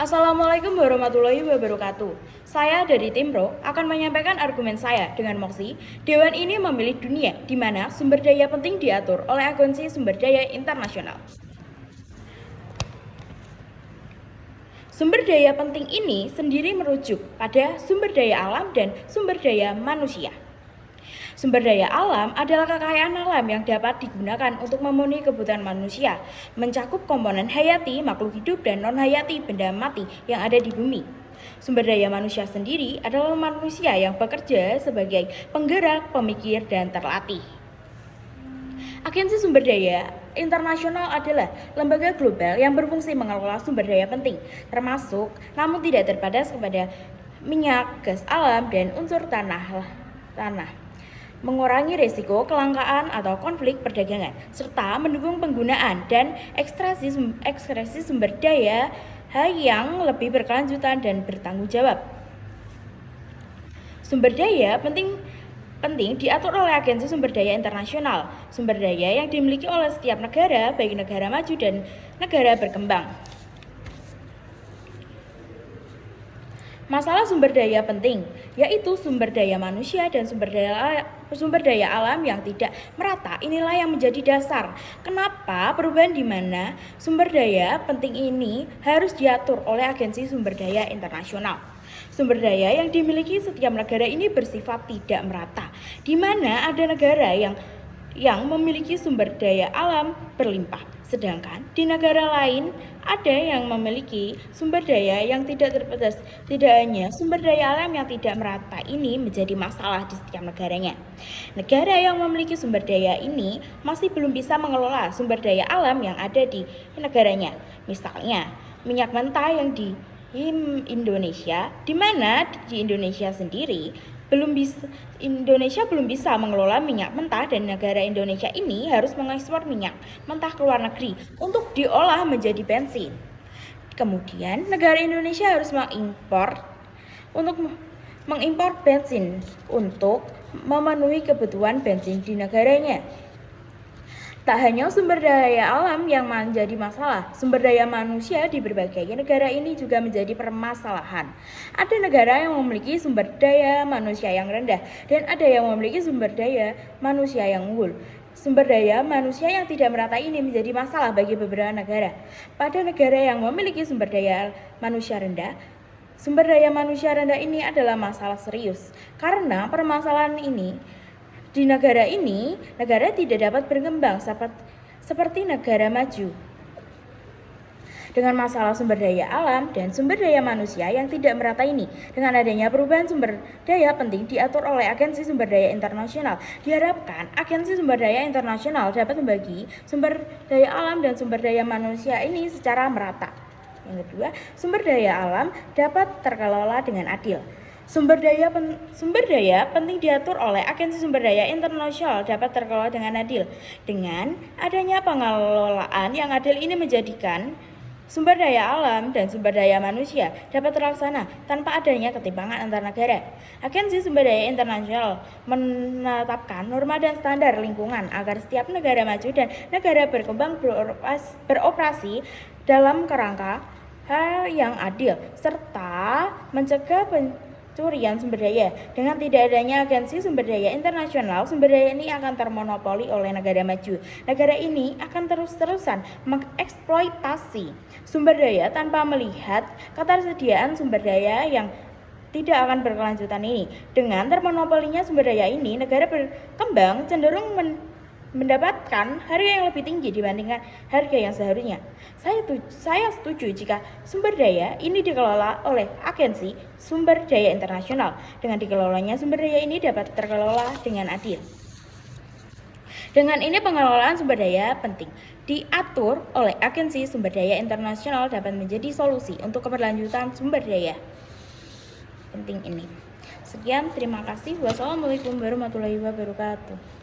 Assalamualaikum warahmatullahi wabarakatuh. Saya dari tim Pro akan menyampaikan argumen saya dengan mosi Dewan ini memilih dunia di mana sumber daya penting diatur oleh Agensi Sumber Daya Internasional. Sumber daya penting ini sendiri merujuk pada sumber daya alam dan sumber daya manusia. Sumber daya alam adalah kekayaan alam yang dapat digunakan untuk memenuhi kebutuhan manusia, mencakup komponen hayati, makhluk hidup, dan non-hayati benda mati yang ada di bumi. Sumber daya manusia sendiri adalah manusia yang bekerja sebagai penggerak, pemikir, dan terlatih. Agensi Sumber Daya Internasional adalah lembaga global yang berfungsi mengelola sumber daya penting, termasuk namun tidak terbatas kepada minyak, gas alam, dan unsur tanah. Mengurangi risiko kelangkaan atau konflik perdagangan, serta mendukung penggunaan dan ekskresi sumber daya yang lebih berkelanjutan dan bertanggung jawab. Sumber daya penting diatur oleh Agensi Sumber Daya Internasional, sumber daya yang dimiliki oleh setiap negara, baik negara maju dan negara berkembang. Masalah sumber daya penting, yaitu sumber daya manusia dan sumber daya alam yang tidak merata. Inilah yang menjadi dasar kenapa perubahan di mana sumber daya penting ini harus diatur oleh Agensi Sumber Daya Internasional. Sumber daya yang dimiliki setiap negara ini bersifat tidak merata, di mana ada negara yang memiliki sumber daya alam berlimpah, sedangkan di negara lain ada yang memiliki sumber daya yang tidak terbatas. Tidak hanya sumber daya alam yang tidak merata ini menjadi masalah di setiap negaranya. Negara yang memiliki sumber daya ini masih belum bisa mengelola sumber daya alam yang ada di negaranya. Misalnya, minyak mentah yang di Indonesia, di mana di Indonesia sendiri Indonesia belum bisa mengelola minyak mentah, dan negara Indonesia ini harus mengekspor minyak mentah ke luar negeri untuk diolah menjadi bensin. Kemudian negara Indonesia harus mengimpor bensin untuk memenuhi kebutuhan bensin di negaranya. Tak hanya sumber daya alam yang menjadi masalah, sumber daya manusia di berbagai negara ini juga menjadi permasalahan. Ada negara yang memiliki sumber daya manusia yang rendah, dan ada yang memiliki sumber daya manusia yang unggul. Sumber daya manusia yang tidak merata ini menjadi masalah bagi beberapa negara. Pada negara yang memiliki sumber daya manusia rendah, sumber daya manusia rendah ini adalah masalah serius, karena permasalahan ini di negara ini, negara tidak dapat berkembang seperti negara maju. Dengan masalah sumber daya alam dan sumber daya manusia yang tidak merata ini, dengan adanya perubahan sumber daya penting diatur oleh Agensi Sumber Daya Internasional, diharapkan Agensi Sumber Daya Internasional dapat membagi sumber daya alam dan sumber daya manusia ini secara merata. Yang kedua, sumber daya alam dapat terkelola dengan adil. Sumber daya penting diatur oleh Agensi Sumber Daya Internasional dapat terkelola dengan adil. Dengan adanya pengelolaan yang adil ini menjadikan sumber daya alam dan sumber daya manusia dapat terlaksana tanpa adanya ketimpangan antar negara. Agensi Sumber Daya Internasional menetapkan norma dan standar lingkungan agar setiap negara maju dan negara berkembang beroperasi dalam kerangka yang adil, serta mencegah pencurian sumber daya. Dengan tidak adanya Agensi Sumber Daya Internasional, sumber daya ini akan termonopoli oleh negara maju. Negara ini akan terus-terusan mengeksploitasi sumber daya tanpa melihat ketersediaan sumber daya yang tidak akan berkelanjutan ini. Dengan termonopolinya sumber daya ini, negara berkembang cenderung mendapatkan harga yang lebih tinggi dibandingkan harga yang seharusnya. Saya setuju jika sumber daya ini dikelola oleh Agensi Sumber Daya Internasional. Dengan dikelolanya sumber daya ini dapat terkelola dengan adil. Dengan ini pengelolaan sumber daya penting diatur oleh Agensi Sumber Daya Internasional dapat menjadi solusi untuk keberlanjutan sumber daya penting ini. Sekian, terima kasih. Wassalamualaikum warahmatullahi wabarakatuh.